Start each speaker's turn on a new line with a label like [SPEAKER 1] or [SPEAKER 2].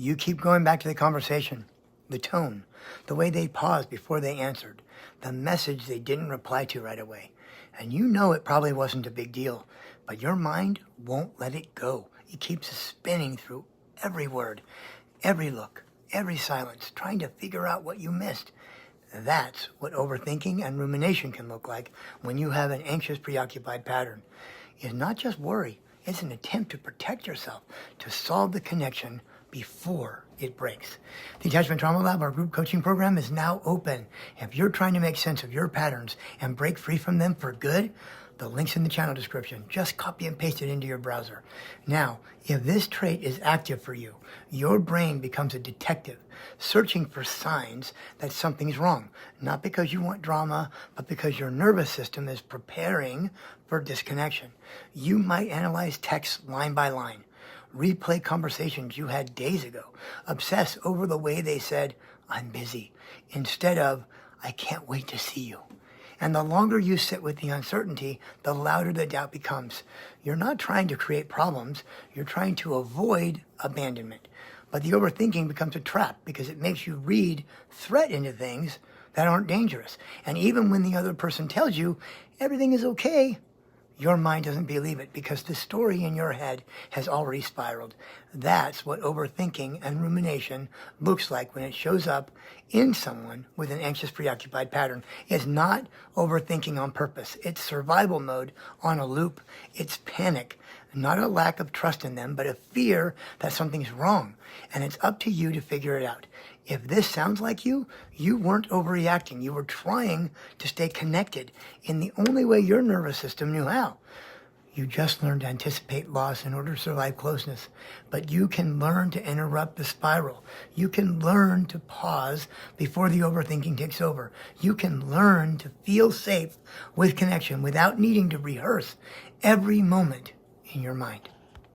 [SPEAKER 1] You keep going back to the conversation, the tone, the way they paused before they answered, the message they didn't reply to right away. And you know it probably wasn't a big deal, but your mind won't let it go. It keeps spinning through every word, every look, every silence, trying to figure out what you missed. That's what overthinking and rumination can look like when you have an anxious, preoccupied pattern. It's not just worry, it's an attempt to protect yourself, to solve the connection before it breaks. The Attachment Trauma Lab, our group coaching program, is now open. If you're trying to make sense of your patterns and break free from them for good, the link's in the channel description. Just copy and paste it into your browser. Now, if this trait is active for you, your brain becomes a detective, searching for signs that something's wrong. Not because you want drama, but because your nervous system is preparing for disconnection. You might analyze texts line by line, replay conversations you had days ago, obsess over the way they said, "I'm busy," instead of, "I can't wait to see you." And the longer you sit with the uncertainty, the louder the doubt becomes. You're not trying to create problems, you're trying to avoid abandonment. But the overthinking becomes a trap because it makes you read threat into things that aren't dangerous. And even when the other person tells you everything is okay, your mind doesn't believe it because the story in your head has already spiraled. That's what overthinking and rumination looks like when it shows up in someone with an anxious, preoccupied pattern. It's not overthinking on purpose. It's survival mode on a loop. It's panic, not a lack of trust in them, but a fear that something's wrong. And it's up to you to figure it out. If this sounds like you weren't overreacting. You were trying to stay connected in the only way your nervous system knew how. You just learned to anticipate loss in order to survive closeness. But you can learn to interrupt the spiral. You can learn to pause before the overthinking takes over. You can learn to feel safe with connection without needing to rehearse every moment in your mind.